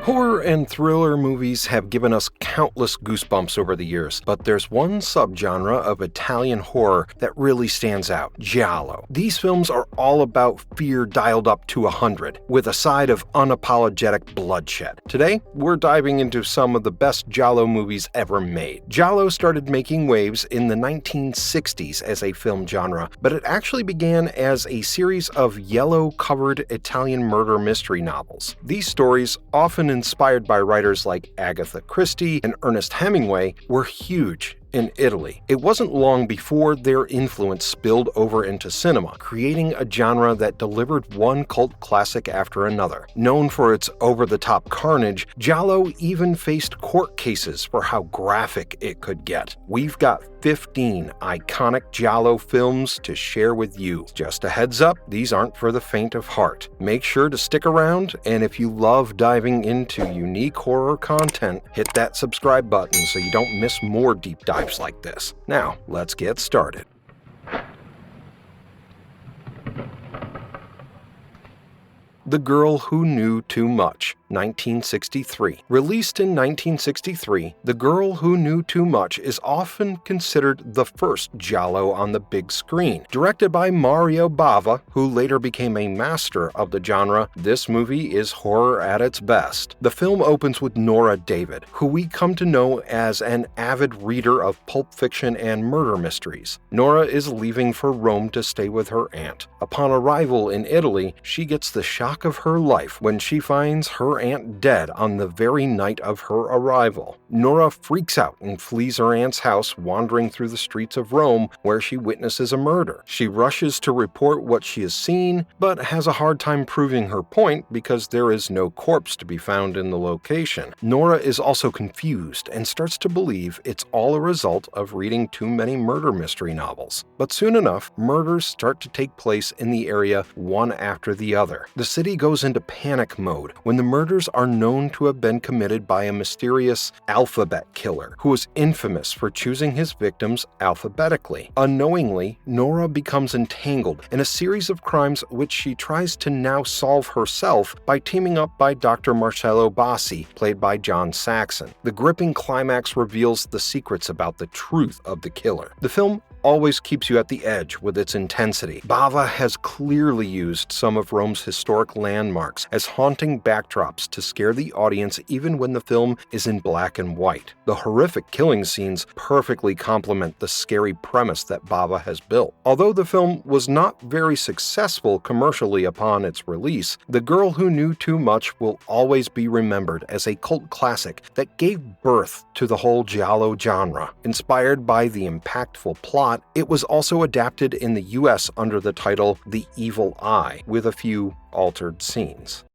Horror and thriller movies have given us countless goosebumps over the years, but there's one subgenre of Italian horror that really stands out: Giallo. These films are all about fear dialed up to 100, with a side of unapologetic bloodshed. Today, we're diving into some of the best Giallo movies ever made. Giallo started making waves in the 1960s as a film genre, but it actually began as a series of yellow-covered Italian murder mystery novels. These stories, often inspired by writers like Agatha Christie and Ernest Hemingway, were huge in Italy. It wasn't long before their influence spilled over into cinema, creating a genre that delivered one cult classic after another. Known for its over-the-top carnage, Giallo even faced court cases for how graphic it could get. We've got 15 iconic Giallo films to share with you. Just a heads up, these aren't for the faint of heart. Make sure to stick around, and if you love diving into unique horror content, hit that subscribe button so you don't miss more deep dives like this. Now, let's get started. The Girl Who Knew Too Much, 1963. Released in 1963, The Girl Who Knew Too Much is often considered the first Giallo on the big screen. Directed by Mario Bava, who later became a master of the genre, this movie is horror at its best. The film opens with Nora David, who we come to know as an avid reader of pulp fiction and murder mysteries. Nora is leaving for Rome to stay with her aunt. Upon arrival in Italy, she gets the shock of her life when she finds her aunt dead on the very night of her arrival. Nora freaks out and flees her aunt's house, wandering through the streets of Rome where she witnesses a murder. She rushes to report what she has seen, but has a hard time proving her point because there is no corpse to be found in the location. Nora is also confused and starts to believe it's all a result of reading too many murder mystery novels. But soon enough, murders start to take place in the area one after the other. The city goes into panic mode when the murders are known to have been committed by a mysterious alphabet killer who is infamous for choosing his victims alphabetically. Unknowingly, Nora becomes entangled in a series of crimes which she tries to now solve herself by teaming up by Dr. Marcello Bassi, played by John Saxon. The gripping climax reveals the secrets about the truth of the killer. The film always keeps you at the edge with its intensity. Bava has clearly used some of Rome's historic landmarks as haunting backdrops to scare the audience even when the film is in black and white. The horrific killing scenes perfectly complement the scary premise that Bava has built. Although the film was not very successful commercially upon its release, The Girl Who Knew Too Much will always be remembered as a cult classic that gave birth to the whole Giallo genre. Inspired by the impactful plot, it was also adapted in the US under the title The Evil Eye, with a few altered scenes.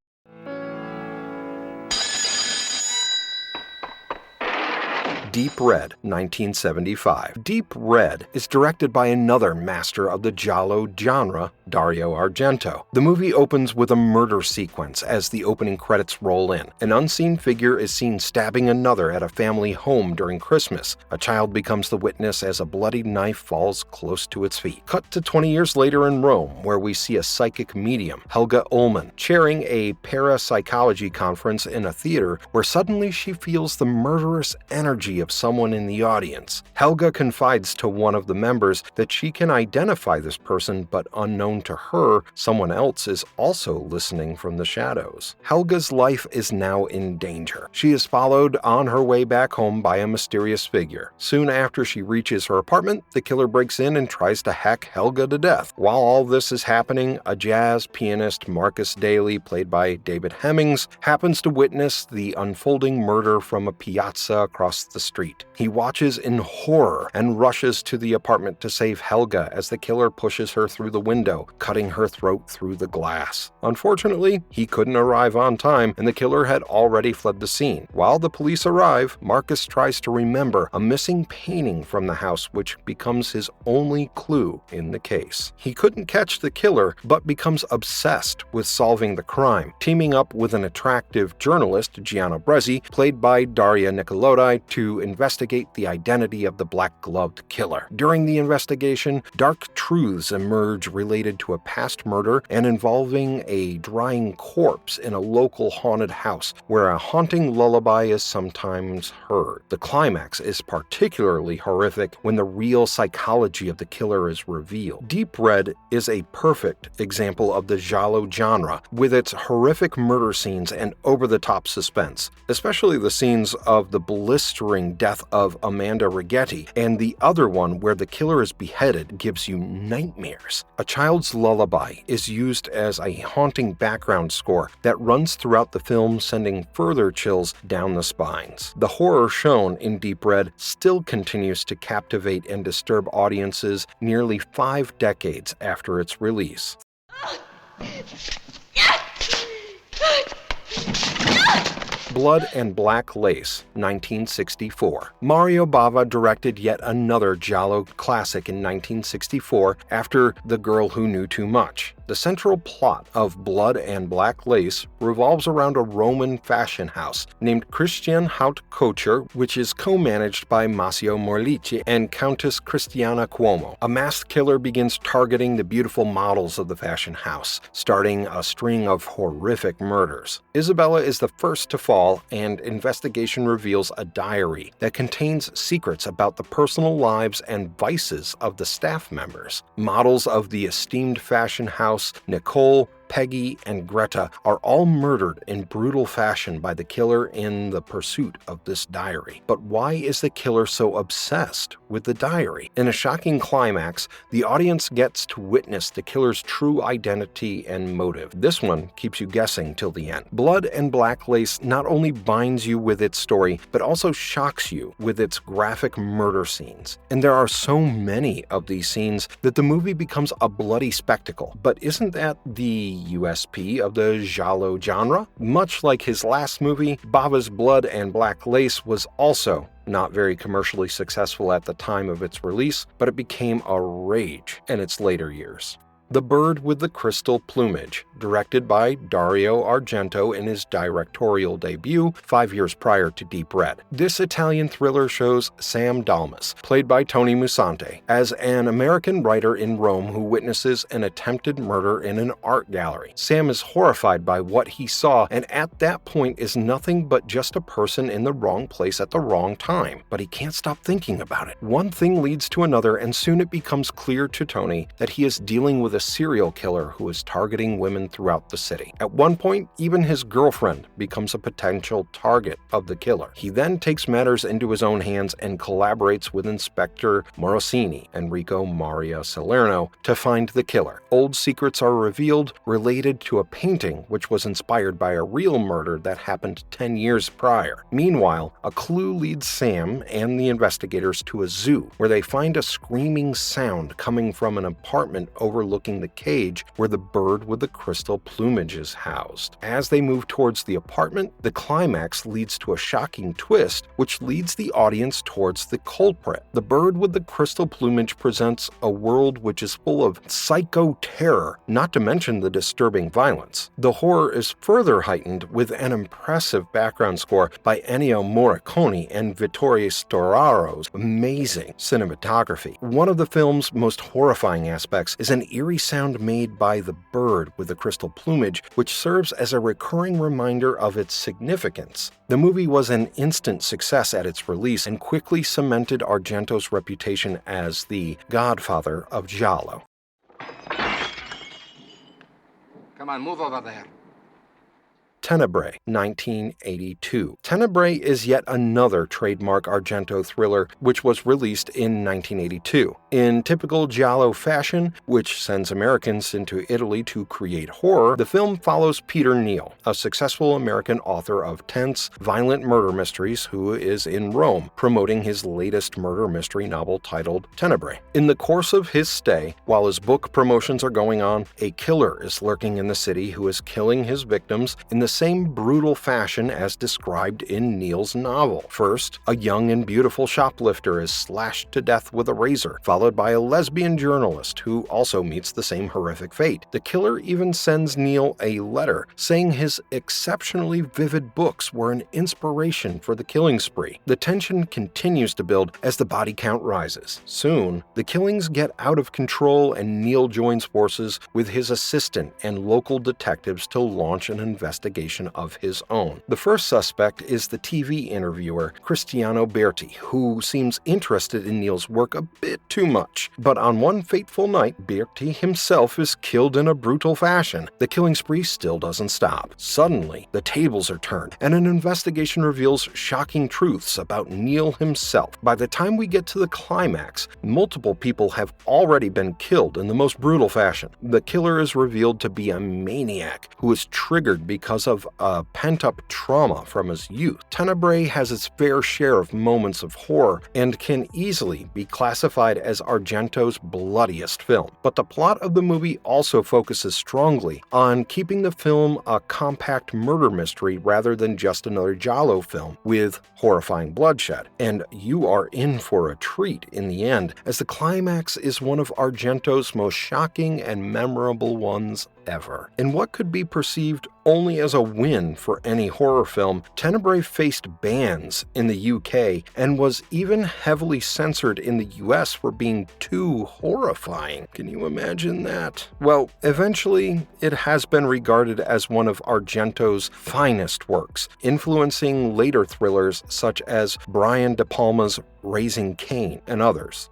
Deep Red, 1975. Deep Red is directed by another master of the Giallo genre, Dario Argento. The movie opens with a murder sequence as the opening credits roll in. An unseen figure is seen stabbing another at a family home during Christmas. A child becomes the witness as a bloody knife falls close to its feet. Cut to 20 years later in Rome, where we see a psychic medium, Helga Ullman, chairing a parapsychology conference in a theater where suddenly she feels the murderous energy of someone in the audience. Helga confides to one of the members that she can identify this person, but unknown to her, someone else is also listening from the shadows. Helga's life is now in danger. She is followed on her way back home by a mysterious figure. Soon after she reaches her apartment, the killer breaks in and tries to hack Helga to death. While all this is happening, a jazz pianist, Marcus Daly, played by David Hemmings, happens to witness the unfolding murder from a piazza across the street. He watches in horror and rushes to the apartment to save Helga as the killer pushes her through the window, cutting her throat through the glass. Unfortunately, he couldn't arrive on time, and the killer had already fled the scene. While the police arrive, Marcus tries to remember a missing painting from the house, which becomes his only clue in the case. He couldn't catch the killer, but becomes obsessed with solving the crime, teaming up with an attractive journalist, Gianna Brezzi, played by Daria Nicolodi, to investigate the identity of the black-gloved killer. During the investigation, dark truths emerge related to a past murder and involving a drying corpse in a local haunted house where a haunting lullaby is sometimes heard. The climax is particularly horrific when the real psychology of the killer is revealed. Deep Red is a perfect example of the Giallo genre, with its horrific murder scenes and over-the-top suspense, especially the scenes of the blistering death of Amanda Righetti, and the other one where the killer is beheaded gives you nightmares. A Child's Lullaby is used as a haunting background score that runs throughout the film, sending further chills down the spines. The horror shown in Deep Red still continues to captivate and disturb audiences nearly 5 decades after its release. Blood and Black Lace, 1964. Mario Bava directed yet another Giallo classic in 1964 after The Girl Who Knew Too Much. The central plot of Blood and Black Lace revolves around a Roman fashion house named Christian Haute Couture, which is co-managed by Massimo Morlici and Countess Cristiana Cuomo. A masked killer begins targeting the beautiful models of the fashion house, starting a string of horrific murders. Isabella is the first to fall, and investigation reveals a diary that contains secrets about the personal lives and vices of the staff members. Models of the esteemed fashion house, Nicole, Peggy, and Greta, are all murdered in brutal fashion by the killer in the pursuit of this diary. But why is the killer so obsessed with the diary? In a shocking climax, the audience gets to witness the killer's true identity and motive. This one keeps you guessing till the end. Blood and Black Lace not only binds you with its story, but also shocks you with its graphic murder scenes. And there are so many of these scenes that the movie becomes a bloody spectacle. But isn't that the USP of the Giallo genre? Much like his last movie, Bava's Blood and Black Lace was also not very commercially successful at the time of its release, but it became a rage in its later years. The Bird with the Crystal Plumage, directed by Dario Argento in his directorial debut 5 years prior to Deep Red. This Italian thriller shows Sam Dalmas, played by Tony Musante, as an American writer in Rome who witnesses an attempted murder in an art gallery. Sam is horrified by what he saw, and at that point is nothing but just a person in the wrong place at the wrong time. But he can't stop thinking about it. One thing leads to another, and soon it becomes clear to Tony that he is dealing with a serial killer who is targeting women throughout the city. At one point, even his girlfriend becomes a potential target of the killer. He then takes matters into his own hands and collaborates with Inspector Morosini, Enrico Maria Salerno, to find the killer. Old secrets are revealed related to a painting which was inspired by a real murder that happened 10 years prior. Meanwhile, a clue leads Sam and the investigators to a zoo where they find a screaming sound coming from an apartment overlooking the cage where the bird with the crystal plumage is housed. As they move towards the apartment, the climax leads to a shocking twist, which leads the audience towards the culprit. The Bird with the Crystal Plumage presents a world which is full of psycho terror, not to mention the disturbing violence. The horror is further heightened with an impressive background score by Ennio Morricone and Vittorio Storaro's amazing cinematography. One of the film's most horrifying aspects is an eerie sound made by the bird with the crystal plumage, which serves as a recurring reminder of its significance. The movie was an instant success at its release and quickly cemented Argento's reputation as the godfather of Giallo. Come on, move over there. Tenebrae, 1982. Tenebrae is yet another trademark Argento thriller which was released in 1982. In typical Giallo fashion, which sends Americans into Italy to create horror, the film follows Peter Neal, a successful American author of tense, violent murder mysteries who is in Rome, promoting his latest murder mystery novel titled Tenebrae. In the course of his stay, while his book promotions are going on, a killer is lurking in the city who is killing his victims in the same brutal fashion as described in Neil's novel. First, a young and beautiful shoplifter is slashed to death with a razor, followed by a lesbian journalist who also meets the same horrific fate. The killer even sends Neil a letter saying his exceptionally vivid books were an inspiration for the killing spree. The tension continues to build as the body count rises. Soon, the killings get out of control and Neil joins forces with his assistant and local detectives to launch an investigation of his own. The first suspect is the TV interviewer Cristiano Berti, who seems interested in Neil's work a bit too much. But on one fateful night, Berti himself is killed in a brutal fashion. The killing spree still doesn't stop. Suddenly, the tables are turned, and an investigation reveals shocking truths about Neil himself. By the time we get to the climax, multiple people have already been killed in the most brutal fashion. The killer is revealed to be a maniac who is triggered because of a pent-up trauma from his youth. Tenebrae has its fair share of moments of horror and can easily be classified as Argento's bloodiest film. But the plot of the movie also focuses strongly on keeping the film a compact murder mystery rather than just another Giallo film with horrifying bloodshed. And you are in for a treat in the end, as the climax is one of Argento's most shocking and memorable ones ever. In what could be perceived only as a win for any horror film, Tenebrae faced bans in the UK and was even heavily censored in the US for being too horrifying. Can you imagine that? Well, eventually, it has been regarded as one of Argento's finest works, influencing later thrillers such as Brian De Palma's Raising Cain and others.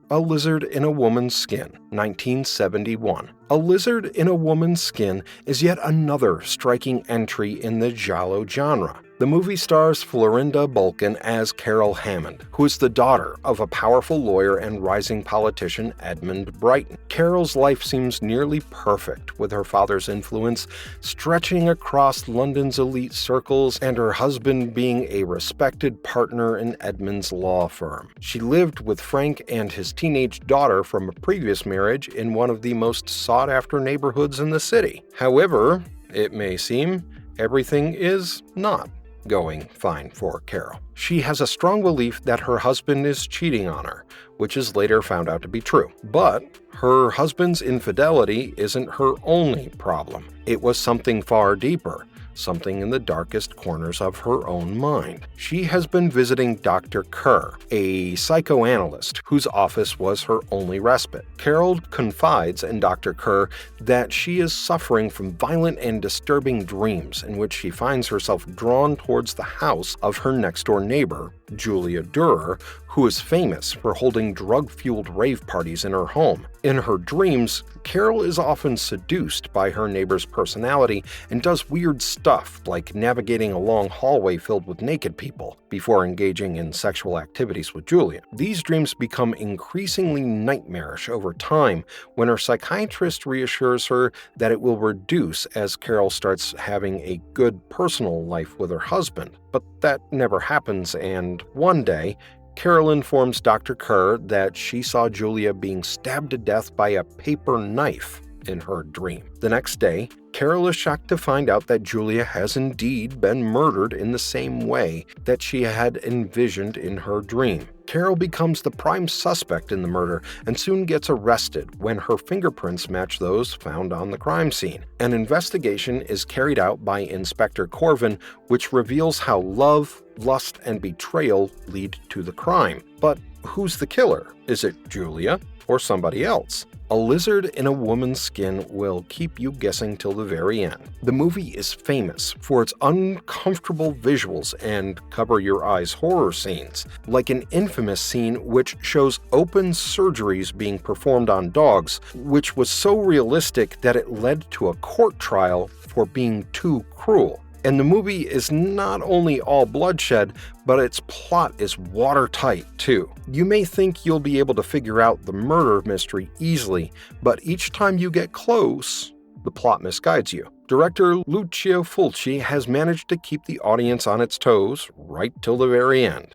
A Lizard in a Woman's Skin, 1971. A Lizard in a Woman's Skin is yet another striking entry in the Giallo genre. The movie stars Florinda Balkan as Carol Hammond, who is the daughter of a powerful lawyer and rising politician Edmund Brighton. Carol's life seems nearly perfect, with her father's influence stretching across London's elite circles and her husband being a respected partner in Edmund's law firm. She lived with Frank and his teenage daughter from a previous marriage in one of the most sought-after neighborhoods in the city. However, it may seem, everything is not going fine for Carol. She has a strong belief that her husband is cheating on her, which is later found out to be true. But her husband's infidelity isn't her only problem. It was something far deeper, something in the darkest corners of her own mind. She has been visiting Dr. Kerr, a psychoanalyst whose office was her only respite. Carol confides in Dr. Kerr that she is suffering from violent and disturbing dreams in which she finds herself drawn towards the house of her next-door neighbor, Julia Durer, who is famous for holding drug-fueled rave parties in her home. In her dreams, Carol is often seduced by her neighbor's personality and does weird stuff like navigating a long hallway filled with naked people before engaging in sexual activities with Julia. These dreams become increasingly nightmarish over time when her psychiatrist reassures her that it will reduce as Carol starts having a good personal life with her husband. But that never happens, and one day, Carol informs Dr. Kerr that she saw Julia being stabbed to death by a paper knife in her dream. The next day, Carol is shocked to find out that Julia has indeed been murdered in the same way that she had envisioned in her dream. Carol becomes the prime suspect in the murder and soon gets arrested when her fingerprints match those found on the crime scene. An investigation is carried out by Inspector Corvin, which reveals how love, lust, and betrayal lead to the crime. But who's the killer? Is it Julia or somebody else? A Lizard in a Woman's Skin will keep you guessing till the very end. The movie is famous for its uncomfortable visuals and cover-your-eyes horror scenes, like an infamous scene which shows open surgeries being performed on dogs, which was so realistic that it led to a court trial for being too cruel. And the movie is not only all bloodshed, but its plot is watertight too. You may think you'll be able to figure out the murder mystery easily, but each time you get close, the plot misguides you. Director Lucio Fulci has managed to keep the audience on its toes right till the very end.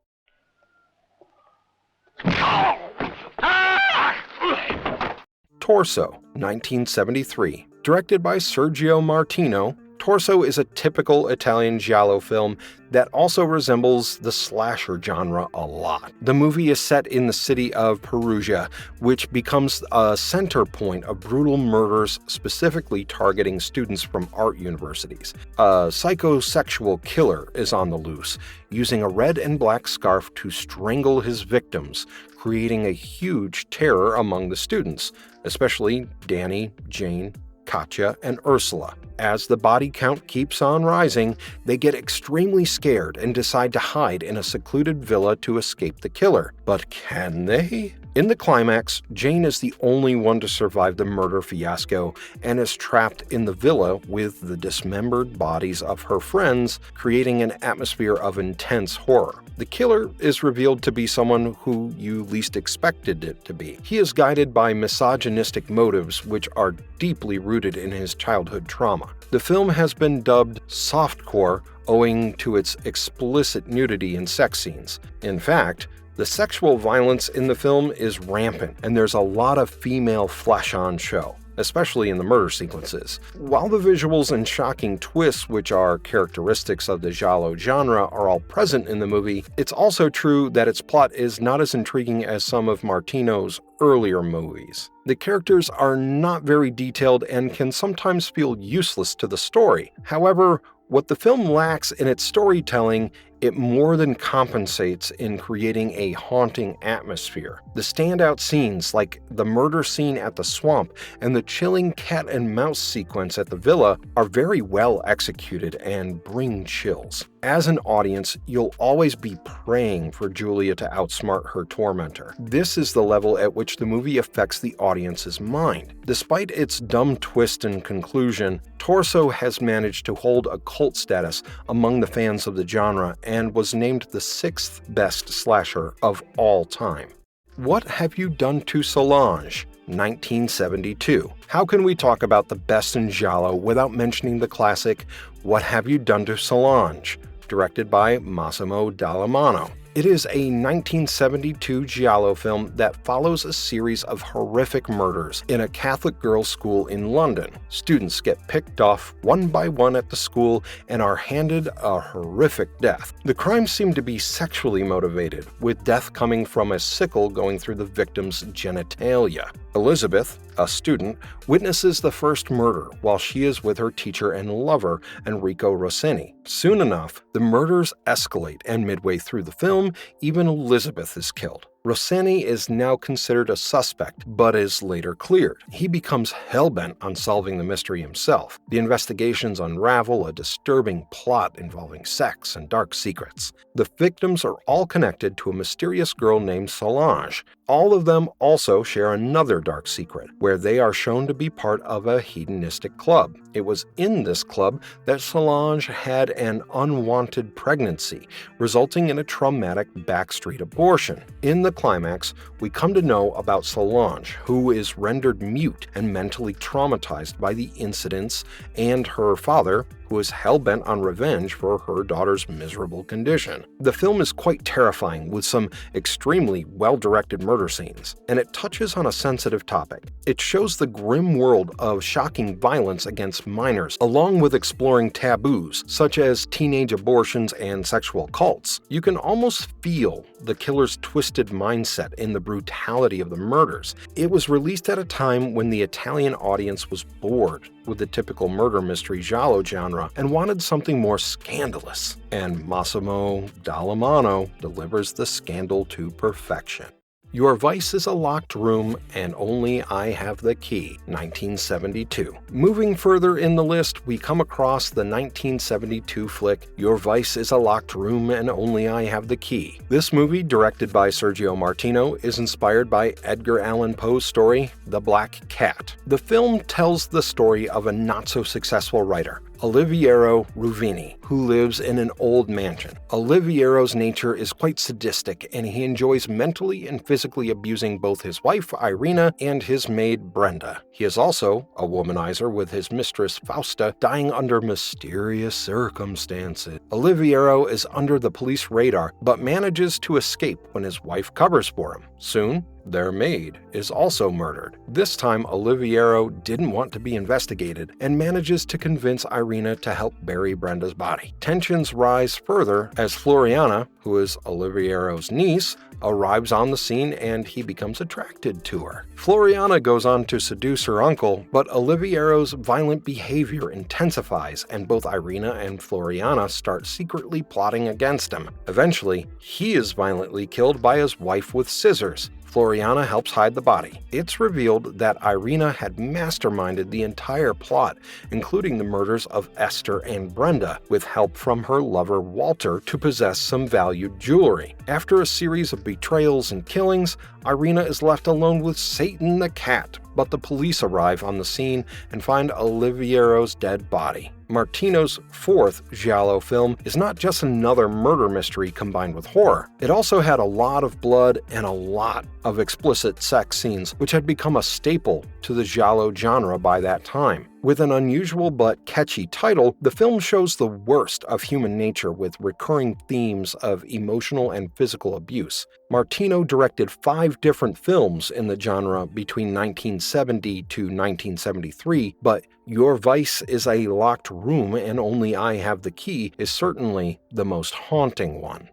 Torso, 1973. Directed by Sergio Martino, Torso is a typical Italian giallo film that also resembles the slasher genre a lot. The movie is set in the city of Perugia, which becomes a center point of brutal murders specifically targeting students from art universities. A psychosexual killer is on the loose, using a red and black scarf to strangle his victims, creating a huge terror among the students, especially Danny, Jane, Katja, and Ursula. As the body count keeps on rising, they get extremely scared and decide to hide in a secluded villa to escape the killer. But can they? In the climax, Jane is the only one to survive the murder fiasco and is trapped in the villa with the dismembered bodies of her friends, creating an atmosphere of intense horror. The killer is revealed to be someone who you least expected it to be. He is guided by misogynistic motives which are deeply rooted in his childhood trauma. The film has been dubbed softcore owing to its explicit nudity and sex scenes. In fact, the sexual violence in the film is rampant, and there's a lot of female flesh on show, especially in the murder sequences. While the visuals and shocking twists, which are characteristics of the Giallo genre, are all present in the movie, it's also true that its plot is not as intriguing as some of Martino's earlier movies. The characters are not very detailed and can sometimes feel useless to the story. However, what the film lacks in its storytelling, it more than compensates in creating a haunting atmosphere. The standout scenes, like the murder scene at the swamp and the chilling cat and mouse sequence at the villa, are very well executed and bring chills. As an audience, you'll always be praying for Julia to outsmart her tormentor. This is the level at which the movie affects the audience's mind. Despite its dumb twist and conclusion, Torso has managed to hold a cult status among the fans of the genre and was named the 6th best slasher of all time. What Have You Done to Solange? 1972. How can we talk about the best in Giallo without mentioning the classic What Have You Done to Solange? Directed by Massimo Dallamano. It is a 1972 Giallo film that follows a series of horrific murders in a Catholic girls' school in London. Students get picked off one by one at the school and are handed a horrific death. The crimes seem to be sexually motivated, with death coming from a sickle going through the victim's genitalia. Elizabeth, a student, witnesses the first murder while she is with her teacher and lover, Enrico Rossini. Soon enough, the murders escalate, and midway through the film, even Elizabeth is killed. Rossini is now considered a suspect, but is later cleared. He becomes hell-bent on solving the mystery himself. The investigations unravel a disturbing plot involving sex and dark secrets. The victims are all connected to a mysterious girl named Solange. All of them also share another dark secret, where they are shown to be part of a hedonistic club. It was in this club that Solange had an unwanted pregnancy, resulting in a traumatic backstreet abortion. In the climax, we come to know about Solange, who is rendered mute and mentally traumatized by the incidents, and her father, who is hell-bent on revenge for her daughter's miserable condition. The film is quite terrifying, with some extremely well-directed murder scenes, and it touches on a sensitive topic. It shows the grim world of shocking violence against minors, along with exploring taboos, such as teenage abortions and sexual cults. You can almost feel the killer's twisted mindset in the brutality of the murders. It was released at a time when the Italian audience was bored with the typical murder mystery giallo genre and wanted something more scandalous. And Massimo Dallamano delivers the scandal to perfection. Your Vice is a Locked Room and Only I Have the Key, 1972. Moving further in the list, we come across the 1972 flick Your Vice is a Locked Room and Only I Have the Key. This movie, directed by Sergio Martino, is inspired by Edgar Allan Poe's story, The Black Cat. The film tells the story of a not-so-successful writer, Oliviero Ruvini, who lives in an old mansion. Oliviero's nature is quite sadistic, and he enjoys mentally and physically abusing both his wife, Irina, and his maid, Brenda. He is also a womanizer, with his mistress, Fausta, dying under mysterious circumstances. Oliviero is under the police radar, but manages to escape when his wife covers for him. Soon, Their maid is also murdered. This time, Oliviero didn't want to be investigated and manages to convince Irina to help bury Brenda's body. Tensions rise further as Floriana, who is Oliviero's niece, arrives on the scene and he becomes attracted to her. Floriana goes on to seduce her uncle, but Oliviero's violent behavior intensifies and both Irina and Floriana start secretly plotting against him. Eventually, he is violently killed by his wife with scissors. Floriana helps hide the body. It's revealed that Irina had masterminded the entire plot, including the murders of Esther and Brenda, with help from her lover Walter to possess some valued jewelry. After a series of betrayals and killings, Irina is left alone with Satan the cat, but the police arrive on the scene and find Oliviero's dead body. Martino's fourth Giallo film is not just another murder mystery combined with horror. It also had a lot of blood and a lot of explicit sex scenes, which had become a staple to the Giallo genre by that time. With an unusual but catchy title, the film shows the worst of human nature with recurring themes of emotional and physical abuse. Martino directed 5 different films in the genre between 1970 to 1973, but Your Vice is a Locked Room and Only I Have the Key is certainly the most haunting one.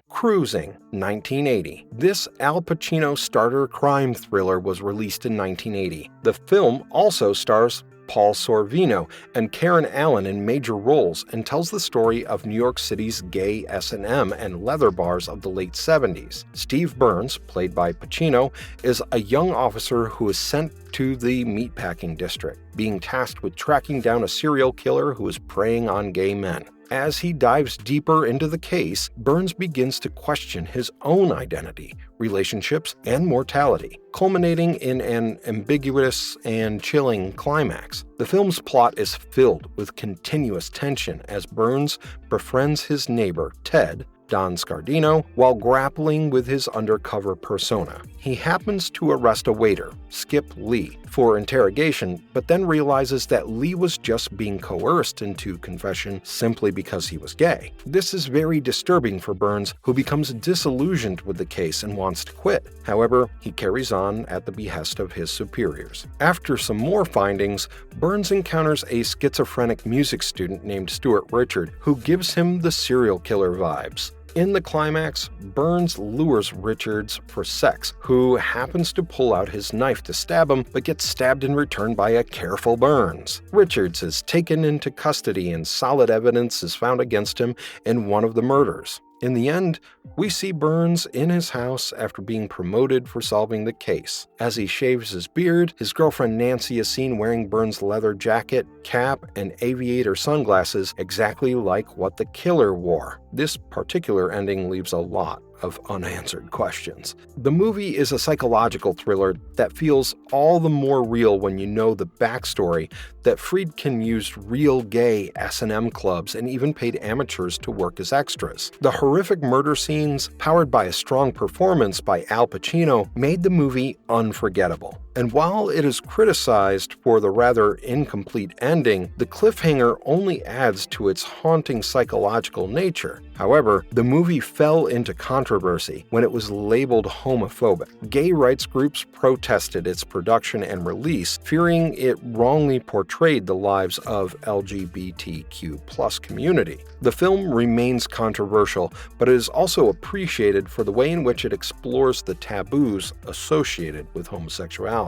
Cruising, 1980. This Al Pacino starter crime thriller was released in 1980. The film also stars Paul Sorvino and Karen Allen in major roles and tells the story of New York City's gay S&M and leather bars of the late 70s. Steve Burns, played by Pacino, is a young officer who is sent to the meatpacking district, being tasked with tracking down a serial killer who is preying on gay men. As he dives deeper into the case, Burns begins to question his own identity, relationships, and mortality, culminating in an ambiguous and chilling climax. The film's plot is filled with continuous tension as Burns befriends his neighbor, Ted, Don Scardino, while grappling with his undercover persona. He happens to arrest a waiter, Skip Lee, for interrogation, but then realizes that Lee was just being coerced into confession simply because he was gay. This is very disturbing for Burns, who becomes disillusioned with the case and wants to quit. However, he carries on at the behest of his superiors. After some more findings, Burns encounters a schizophrenic music student named Stuart Richard, who gives him the serial killer vibes. In the climax, Burns lures Richards for sex, who happens to pull out his knife to stab him, but gets stabbed in return by a careful Burns. Richards is taken into custody and solid evidence is found against him in one of the murders. In the end, we see Burns in his house after being promoted for solving the case. As he shaves his beard, his girlfriend Nancy is seen wearing Burns' leather jacket, cap, and aviator sunglasses exactly like what the killer wore. This particular ending leaves a lot of unanswered questions. The movie is a psychological thriller that feels all the more real when you know the backstory that Friedkin used real gay S&M clubs and even paid amateurs to work as extras. The horrific murder scenes, powered by a strong performance by Al Pacino, made the movie unforgettable. And while it is criticized for the rather incomplete ending, the cliffhanger only adds to its haunting psychological nature. However, the movie fell into controversy when it was labeled homophobic. Gay rights groups protested its production and release, fearing it wrongly portrayed the lives of LGBTQ+ community. The film remains controversial, but it is also appreciated for the way in which it explores the taboos associated with homosexuality.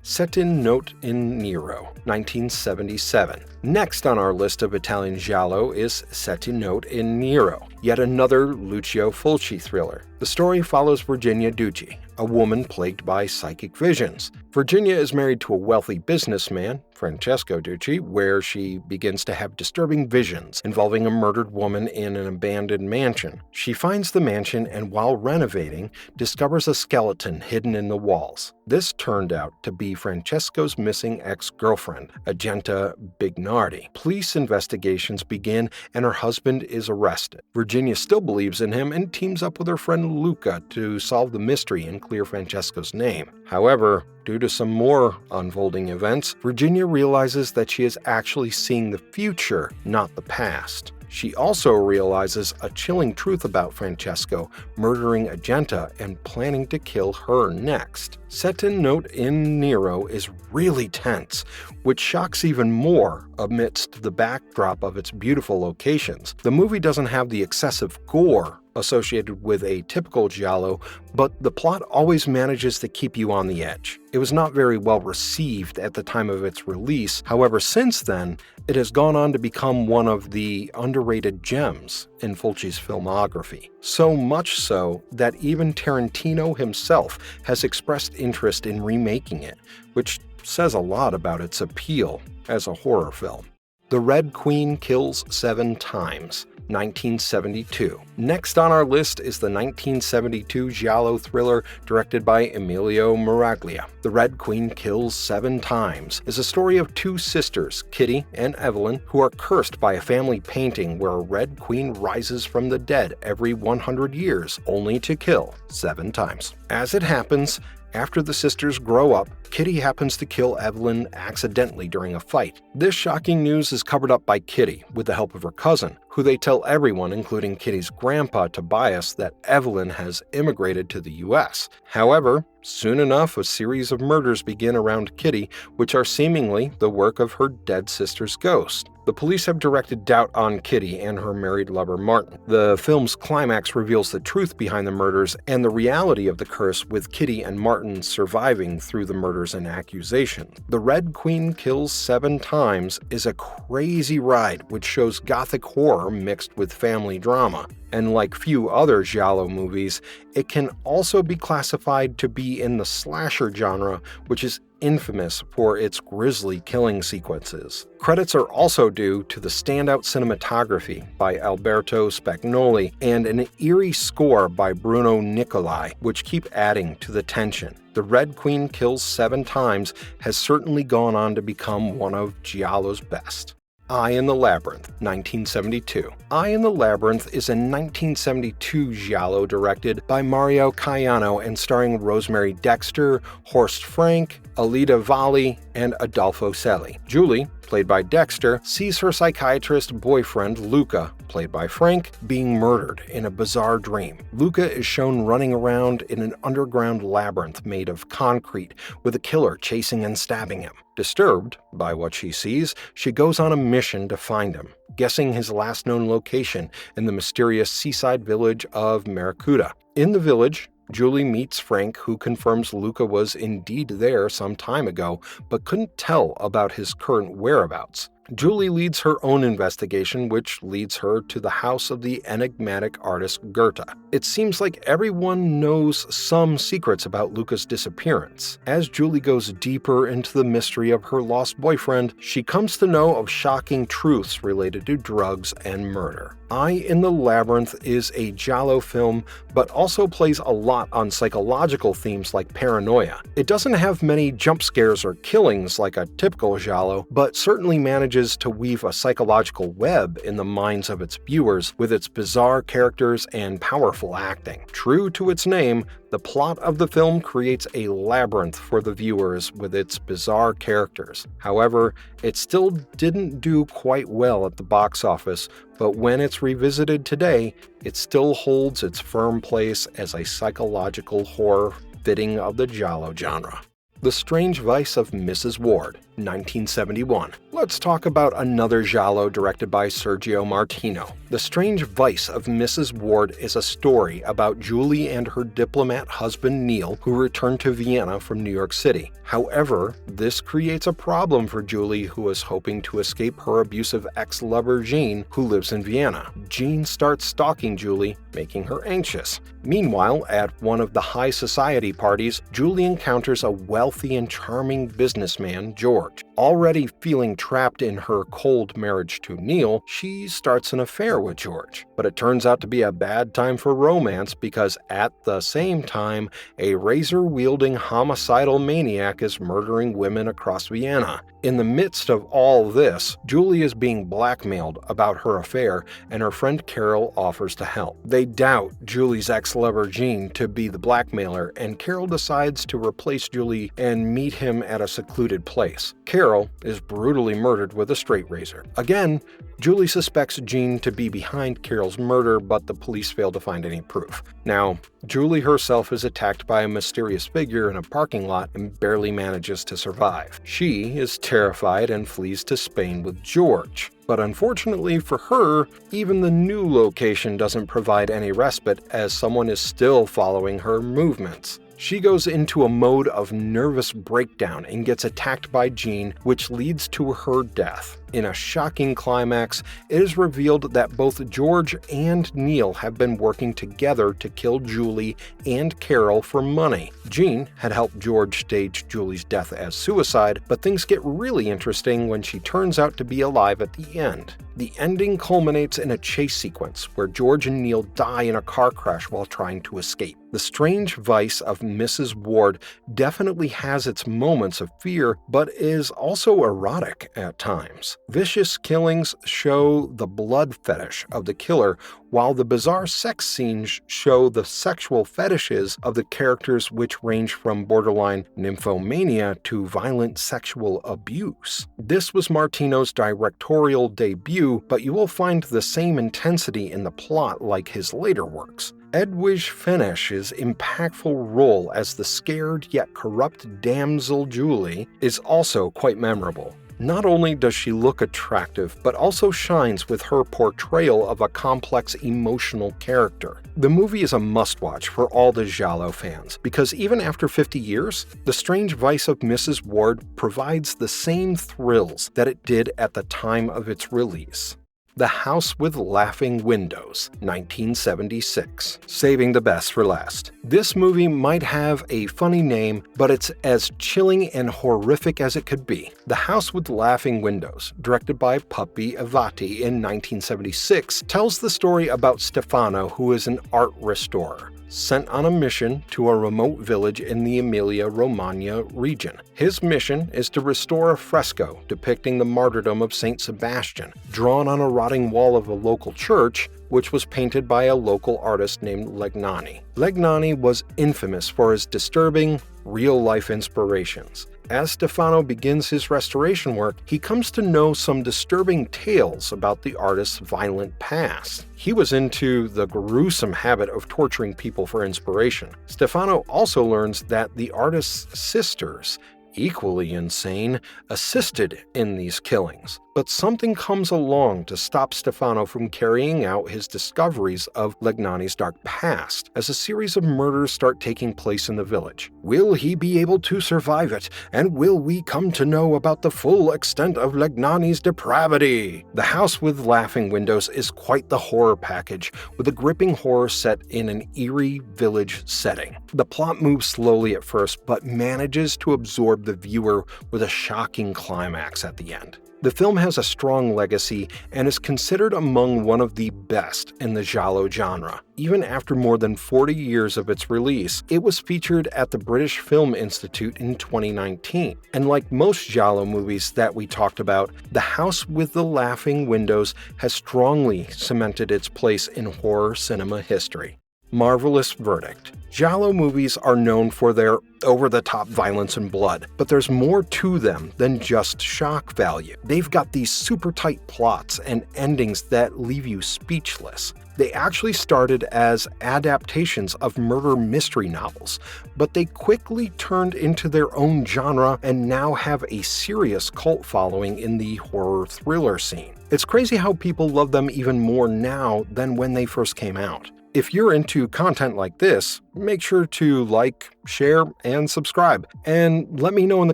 Sette note in Nero, 1977. Next on our list of Italian giallo is Sette note in Nero, yet another Lucio Fulci thriller. The story follows Virginia Ducci, a woman plagued by psychic visions. Virginia is married to a wealthy businessman, Francesco Ducci, where she begins to have disturbing visions involving a murdered woman in an abandoned mansion. She finds the mansion and, while renovating, discovers a skeleton hidden in the walls. This turned out to be Francesco's missing ex-girlfriend, Agenta Bignardi. Police investigations begin and her husband is arrested. Virginia still believes in him and teams up with her friend Luca to solve the mystery and clear Francesco's name. However, due to some more unfolding events, Virginia realizes that she is actually seeing the future, not the past. She also realizes a chilling truth about Francesco murdering Agenta and planning to kill her next. Sette note in Nero is really tense, which shocks even more amidst the backdrop of its beautiful locations. The movie doesn't have the excessive gore associated with a typical giallo, but the plot always manages to keep you on the edge. It was not very well received at the time of its release. However, since then, it has gone on to become one of the underrated gems in Fulci's filmography. So much so that even Tarantino himself has expressed interest in remaking it, which says a lot about its appeal as a horror film. The Red Queen Kills 7 Times, 1972. Next on our list is the 1972 giallo thriller directed by Emilio Miraglia. The Red Queen Kills 7 Times is a story of two sisters, Kitty and Evelyn, who are cursed by a family painting where a Red Queen rises from the dead every 100 years, only to kill 7 times. As it happens, after the sisters grow up, Kitty happens to kill Evelyn accidentally during a fight. This shocking news is covered up by Kitty with the help of her cousin, who they tell everyone, including Kitty's grandpa Tobias, that Evelyn has immigrated to the US. However, soon enough, a series of murders begin around Kitty, which are seemingly the work of her dead sister's ghost. The police have directed doubt on Kitty and her married lover Martin. The film's climax reveals the truth behind the murders and the reality of the curse, with Kitty and Martin surviving through the murders and accusations. The Red Queen Kills 7 Times is a crazy ride which shows gothic horror mixed with family drama. And like few other giallo movies, it can also be classified to be in the slasher genre, which is infamous for its grisly killing sequences. Credits are also due to the standout cinematography by Alberto Spagnoli and an eerie score by Bruno Nicolai, which keep adding to the tension. The Red Queen Kills 7 Times has certainly gone on to become one of giallo's best. Eye in the Labyrinth, 1972. Eye in the Labyrinth is a 1972 giallo directed by Mario Caiano and starring Rosemary Dexter, Horst Frank, Alida Valli, and Adolfo Celi. Julie, played by Dexter, sees her psychiatrist boyfriend, Luca, played by Frank, being murdered in a bizarre dream. Luca is shown running around in an underground labyrinth made of concrete, with a killer chasing and stabbing him. Disturbed by what she sees, she goes on a mission to find him, guessing his last known location in the mysterious seaside village of Maracuda. In the village, Julie meets Frank, who confirms Luca was indeed there some time ago, but couldn't tell about his current whereabouts. Julie leads her own investigation, which leads her to the house of the enigmatic artist Goethe. It seems like everyone knows some secrets about Luca's disappearance. As Julie goes deeper into the mystery of her lost boyfriend, she comes to know of shocking truths related to drugs and murder. Eye in the Labyrinth is a giallo film, but also plays a lot on psychological themes like paranoia. It doesn't have many jump scares or killings like a typical giallo, but certainly manages to weave a psychological web in the minds of its viewers with its bizarre characters and powerful acting. True to its name, the plot of the film creates a labyrinth for the viewers with its bizarre characters. However, it still didn't do quite well at the box office, but when it's revisited today, it still holds its firm place as a psychological horror fitting of the giallo genre. The Strange Vice of Mrs. Ward, 1971. Let's talk about another giallo directed by Sergio Martino. The Strange Vice of Mrs. Ward is a story about Julie and her diplomat husband Neil, who return to Vienna from New York City. However, this creates a problem for Julie, who is hoping to escape her abusive ex-lover Jean, who lives in Vienna. Jean starts stalking Julie, making her anxious. Meanwhile, at one of the high society parties, Julie encounters a wealthy and charming businessman, George. Already feeling trapped in her cold marriage to Neil, she starts an affair with George. But it turns out to be a bad time for romance because at the same time, a razor-wielding homicidal maniac is murdering women across Vienna. In the midst of all this, Julie is being blackmailed about her affair, and her friend Carol offers to help. They doubt Julie's ex-lover Jean to be the blackmailer, and Carol decides to replace Julie and meet him at a secluded place. Carol is brutally murdered with a straight razor. Again, Julie suspects Jean to be behind Carol's murder, but the police fail to find any proof. Now, Julie herself is attacked by a mysterious figure in a parking lot and barely manages to survive. She is terrified and flees to Spain with George. But unfortunately for her, even the new location doesn't provide any respite, as someone is still following her movements. She goes into a mode of nervous breakdown and gets attacked by Jean, which leads to her death. In a shocking climax, it is revealed that both George and Neil have been working together to kill Julie and Carol for money. Jean had helped George stage Julie's death as suicide, but things get really interesting when she turns out to be alive at the end. The ending culminates in a chase sequence where George and Neil die in a car crash while trying to escape. The strange vice of Mrs. Ward definitely has its moments of fear, but is also erotic at times. Vicious killings show the blood fetish of the killer, while the bizarre sex scenes show the sexual fetishes of the characters, which range from borderline nymphomania to violent sexual abuse. This was Martino's directorial debut, but you will find the same intensity in the plot like his later works. Edwige Fenech's impactful role as the scared yet corrupt damsel Julie is also quite memorable. Not only does she look attractive, but also shines with her portrayal of a complex emotional character. The movie is a must-watch for all the Giallo fans, because even after 50 years, The Strange Vice of Mrs. Ward provides the same thrills that it did at the time of its release. The House with Laughing Windows, 1976. Saving the best for last. This movie might have a funny name, but it's as chilling and horrific as it could be. The House with Laughing Windows, directed by Pupi Avati in 1976, tells the story about Stefano, who is an art restorer, sent on a mission to a remote village in the Emilia-Romagna region. His mission is to restore a fresco depicting the martyrdom of Saint Sebastian, drawn on a rotting wall of a local church, which was painted by a local artist named Legnani. Legnani was infamous for his disturbing, real-life inspirations. As Stefano begins his restoration work, he comes to know some disturbing tales about the artist's violent past. He was into the gruesome habit of torturing people for inspiration. Stefano also learns that the artist's sisters, equally insane, assisted in these killings. But something comes along to stop Stefano from carrying out his discoveries of Legnani's dark past, as a series of murders start taking place in the village. Will he be able to survive it, and will we come to know about the full extent of Legnani's depravity? The House with Laughing Windows is quite the horror package, with a gripping horror set in an eerie village setting. The plot moves slowly at first, but manages to absorb the viewer with a shocking climax at the end. The film has a strong legacy and is considered among one of the best in the Giallo genre. Even after more than 40 years of its release, it was featured at the British Film Institute in 2019. And like most Giallo movies that we talked about, The House with the Laughing Windows has strongly cemented its place in horror cinema history. Marvelous verdict. Giallo movies are known for their over-the-top violence and blood, but there's more to them than just shock value. They've got these super tight plots and endings that leave you speechless. They actually started as adaptations of murder mystery novels, but they quickly turned into their own genre and now have a serious cult following in the horror thriller scene. It's crazy how people love them even more now than when they first came out. If you're into content like this, make sure to like, share, and subscribe. And let me know in the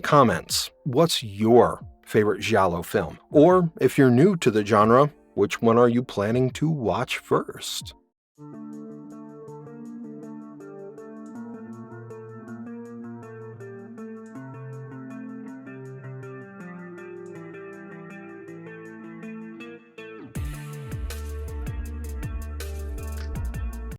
comments, what's your favorite Giallo film? Or if you're new to the genre, which one are you planning to watch first?